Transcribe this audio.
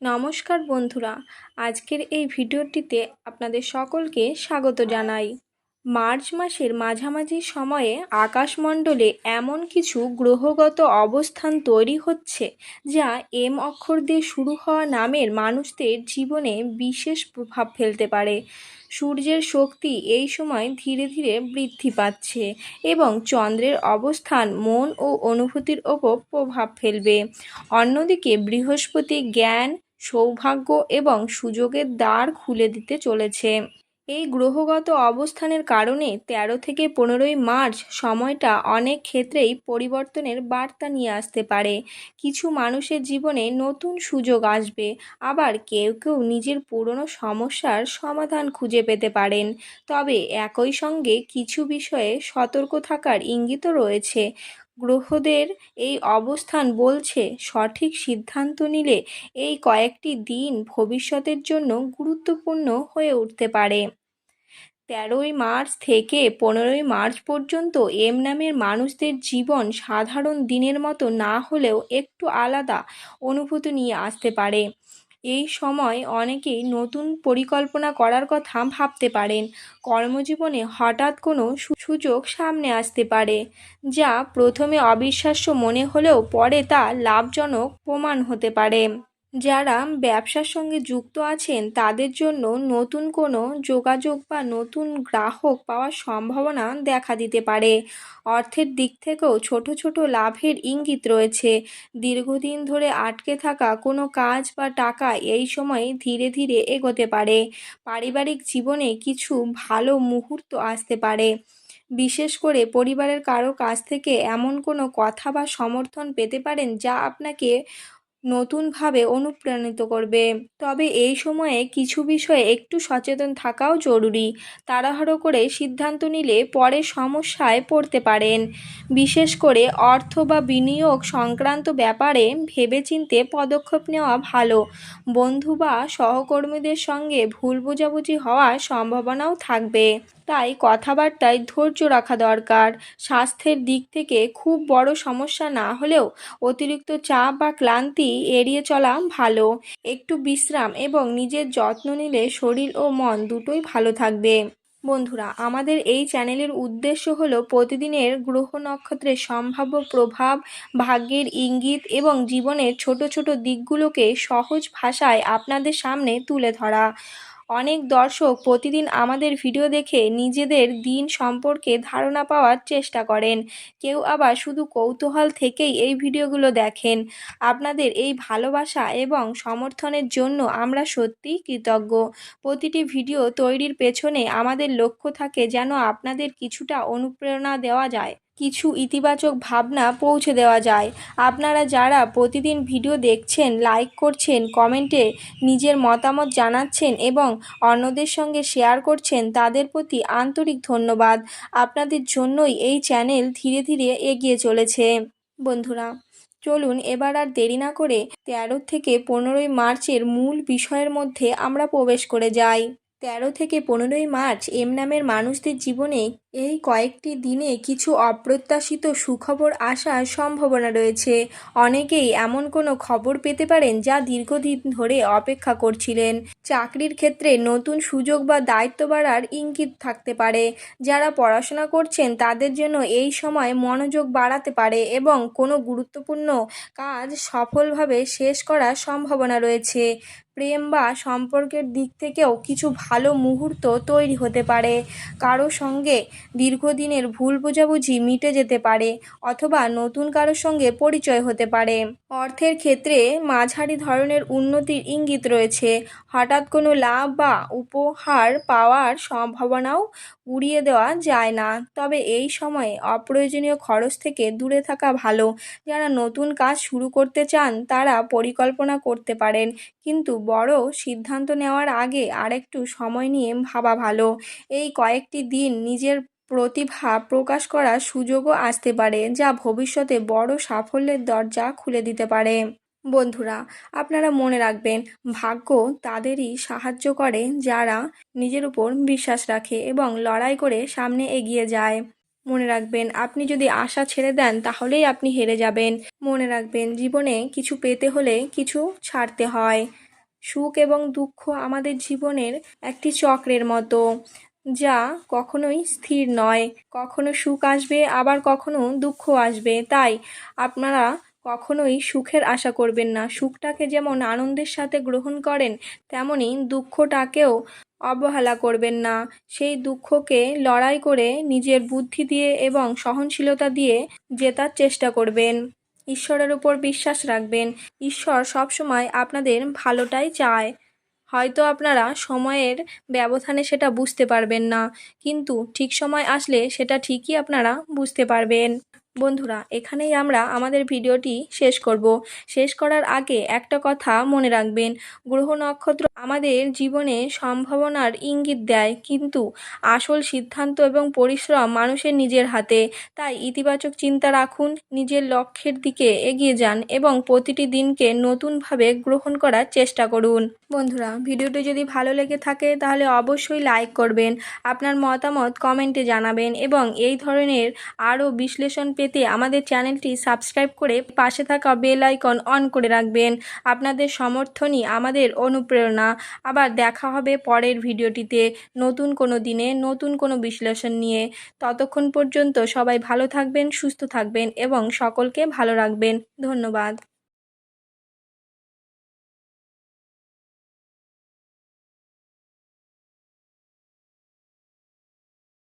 নমস্কার বন্ধুরা, আজকের এই ভিডিওটিতে আপনাদের সকলকে স্বাগত জানাই। মার্চ মাসের মাঝামাঝি সময়ে আকাশমণ্ডলে এমন কিছু গ্রহগত অবস্থান তৈরি হচ্ছে যা এম অক্ষর দিয়ে শুরু হওয়া নামের মানুষদের জীবনে বিশেষ প্রভাব ফেলতে পারে। সূর্যের শক্তি এই সময় ধীরে ধীরে বৃদ্ধি পাচ্ছে এবং চন্দ্রের অবস্থান মন ও অনুভূতির ওপর প্রভাব ফেলবে। অন্যদিকে বৃহস্পতি জ্ঞান, সৌভাগ্য এবং সুযোগের দ্বার খুলে দিতে চলেছে। এই গ্রহগত অবস্থানের কারণে ১৩ থেকে ১৫ই মার্চ সময়টা অনেক ক্ষেত্রেই পরিবর্তনের বার্তা নিয়ে আসতে পারে। কিছু মানুষের জীবনে নতুন সুযোগ আসবে, আবার কেউ কেউ নিজের পুরনো সমস্যার সমাধান খুঁজে পেতে পারেন। তবে একই সঙ্গে কিছু বিষয়ে সতর্ক থাকার ইঙ্গিতও রয়েছে। গ্রহদের এই অবস্থান বলছে সঠিক সিদ্ধান্ত নিলে এই কয়েকটি দিন ভবিষ্যতের জন্য গুরুত্বপূর্ণ হয়ে উঠতে পারে। ১৩ই মার্চ থেকে ১৫ই মার্চ পর্যন্ত এম নামের মানুষদের জীবন সাধারণ দিনের মতো না হলেও একটু আলাদা অনুভূতি নিয়ে আসতে পারে। এই সময় অনেকেই নতুন পরিকল্পনা করার কথা ভাবতে পারেন। কর্মজীবনে হঠাৎ কোনো সুযোগ সামনে আসতে পারে, যা প্রথমে অবিশ্বাস্য মনে হলেও পরে তা লাভজনক প্রমাণ হতে পারে। যারা ব্যবসার সঙ্গে যুক্ত আছেন তাদের জন্য নতুন কোনো যোগাযোগ বা নতুন গ্রাহক পাওয়ার সম্ভাবনা দেখা দিতে পারে। অর্থের দিক থেকেও ছোট ছোট লাভের ইঙ্গিত রয়েছে। দীর্ঘদিন ধরে আটকে থাকা কোনো কাজ বা টাকা এই সময়ে ধীরে ধীরে এগোতে পারে। পারিবারিক জীবনে কিছু ভালো মুহূর্ত আসতে পারে। বিশেষ করে পরিবারের কারো কাছ থেকে এমন কোনো কথা বা সমর্থন পেতে পারেন যা আপনাকে নতুনভাবে অনুপ্রাণিত করবে। তবে এই সময়ে কিছু বিষয়ে একটু সচেতন থাকাও জরুরি। তাড়াহুড়ো করে সিদ্ধান্ত নিলে পরে সমস্যায় পড়তে পারেন। বিশেষ করে অর্থ বা বিনিয়োগ সংক্রান্ত ব্যাপারে ভেবেচিন্তে পদক্ষেপ নেওয়া ভালো। বন্ধু বা সহকর্মীদের সঙ্গে ভুল বোঝাবুঝি হওয়ার সম্ভাবনাও থাকবে, তাই কথাবার্তায় ধৈর্য রাখা দরকার। স্বাস্থ্যের দিক থেকে খুব বড় সমস্যা না হলেও অতিরিক্ত চাপ বা ক্লান্তি এড়িয়ে চলা ভালো। একটু বিশ্রাম এবং নিজের যত্ন নিলে শরীর ও মন দুটোই ভালো থাকবে। বন্ধুরা, আমাদের এই চ্যানেলের উদ্দেশ্য হলো প্রতিদিনের গ্রহ নক্ষত্রের সম্ভাব্য প্রভাব, ভাগ্যের ইঙ্গিত এবং জীবনের ছোট ছোট দিকগুলোকে সহজ ভাষায় আপনাদের সামনে তুলে ধরা। অনেক দর্শক প্রতিদিন আমাদের ভিডিও দেখে নিজেদের দিন সম্পর্কে ধারণা পাওয়ার চেষ্টা করেন। কেউ আবার শুধু কৌতূহল থেকেই এই ভিডিওগুলো দেখেন। আপনাদের এই ভালোবাসা এবং সমর্থনের জন্য আমরা সত্যিই কৃতজ্ঞ। প্রতিটি ভিডিও তৈরির পেছনে আমাদের লক্ষ্য থাকে যেন আপনাদের কিছুটা অনুপ্রেরণা দেওয়া যায়, কিছু ইতিবাচক ভাবনা পৌঁছে দেওয়া যায়। আপনারা যারা প্রতিদিন ভিডিও দেখছেন, লাইক করছেন, কমেন্টে নিজের মতামত জানাচ্ছেন এবং অন্যদের সঙ্গে শেয়ার করছেন, তাদের প্রতি আন্তরিক ধন্যবাদ। আপনাদের জন্যই এই চ্যানেল ধীরে ধীরে এগিয়ে চলেছে। বন্ধুরা, চলুন এবার আর দেরি না করে ১৩ থেকে ১৫ই মার্চের মূল বিষয়ের মধ্যে আমরা প্রবেশ করে যাই। ১৩ থেকে ১৫ই মার্চ এম নামের মানুষদের জীবনে এই কয়েকটি দিনে কিছু অপ্রত্যাশিত সুখবর আসার সম্ভাবনা রয়েছে। অনেকেই এমন কোনো খবর পেতে পারেন যা দীর্ঘদিন ধরে অপেক্ষা করছিলেন। চাকরির ক্ষেত্রে নতুন সুযোগ বা দায়িত্ব বাড়ার ইঙ্গিত থাকতে পারে। যারা পড়াশোনা করছেন তাদের জন্য এই সময় মনোযোগ বাড়াতে পারে এবং কোনো গুরুত্বপূর্ণ কাজ সফলভাবে শেষ করার সম্ভাবনা রয়েছে। প্রেম বা সম্পর্কের দিক থেকেও কিছু ভালো মুহূর্ত তৈরি হতে পারে। কারো সঙ্গে দীর্ঘদিনের ভুল বোঝাবুঝি মিটে যেতে পারে অথবা নতুন কারোর সঙ্গে পরিচয় হতে পারে। অর্থের ক্ষেত্রে মাঝারি ধরনের উন্নতির ইঙ্গিত রয়েছে। হঠাৎ কোনো লাভ বা উপহার পাওয়ার সম্ভাবনাও উড়িয়ে দেওয়া যায় না। তবে এই সময়ে অপ্রয়োজনীয় খরচ থেকে দূরে থাকা ভালো। যারা নতুন কাজ শুরু করতে চান তারা পরিকল্পনা করতে পারেন, কিন্তু বড় সিদ্ধান্ত নেওয়ার আগে আরেকটু সময় নিয়ে ভাবা ভালো। এই কয়েকটি দিন নিজের প্রতিভা প্রকাশ করার সুযোগও আসতে পারে, যা ভবিষ্যতে বড় সাফল্যের দরজা খুলে দিতে পারে। বন্ধুরা, আপনারা মনে রাখবেন, ভাগ্য তাদেরই সাহায্য করে যারা নিজের উপর বিশ্বাস রাখে এবং লড়াই করে সামনে এগিয়ে যায়। মনে রাখবেন, আপনি যদি আশা ছেড়ে দেন তাহলেই আপনি হেরে যাবেন। মনে রাখবেন, জীবনে কিছু পেতে হলে কিছু ছাড়তে হয়। সুখ এবং দুঃখ আমাদের জীবনের একটি চক্রের মতো, যা কখনোই স্থির নয়। কখনো সুখ আসবে, আবার কখনো দুঃখ আসবে। তাই আপনারা কখনোই সুখের আশা করবেন না। সুখটাকে যেমন আনন্দের সাথে গ্রহণ করেন, তেমনি দুঃখটাকেও অবহেলা করবেন না। সেই দুঃখকে লড়াই করে নিজের বুদ্ধি দিয়ে এবং সহনশীলতা দিয়ে জেতার চেষ্টা করবেন। ঈশ্বরের উপর বিশ্বাস রাখবেন। ঈশ্বর সবসময় আপনাদের ভালোটাই চায়। হয়তো আপনারা সময়ের ব্যবধানে সেটা বুঝতে পারবেন না, কিন্তু ঠিক সময় আসলে সেটা ঠিকই আপনারা বুঝতে পারবেন। বন্ধুরা, এখানেই আমরা আমাদের ভিডিওটি শেষ করব। শেষ করার আগে একটা কথা মনে রাখবেন, গ্রহ নক্ষত্র আমাদের জীবনে সম্ভাবনার ইঙ্গিত দেয়, কিন্তু আসল সিদ্ধান্ত এবং পরিশ্রম মানুষের নিজের হাতে। তাই ইতিবাচক চিন্তা রাখুন, নিজের লক্ষ্যের দিকে এগিয়ে যান এবং প্রতিটি দিনকে নতুনভাবে গ্রহণ করার চেষ্টা করুন। বন্ধুরা, ভিডিওটি যদি ভালো লেগে থাকে তাহলে অবশ্যই লাইক করবেন, আপনার মতামত কমেন্টে জানাবেন এবং এই ধরনের আরও বিশ্লেষণ পেতে আমাদের চ্যানেলটি সাবস্ক্রাইব করে পাশে থাকা বেল আইকন অন করে রাখবেন। আপনাদের সমর্থনই আমাদের অনুপ্রেরণা। আবার দেখা হবে পরের ভিডিওটিতে নতুন কোনো দিনে নতুন কোনো বিশ্লেষণ নিয়ে। ততক্ষণ পর্যন্ত সবাই ভালো থাকবেন, সুস্থ থাকবেন এবং সকলকে ভালো রাখবেন। ধন্যবাদ।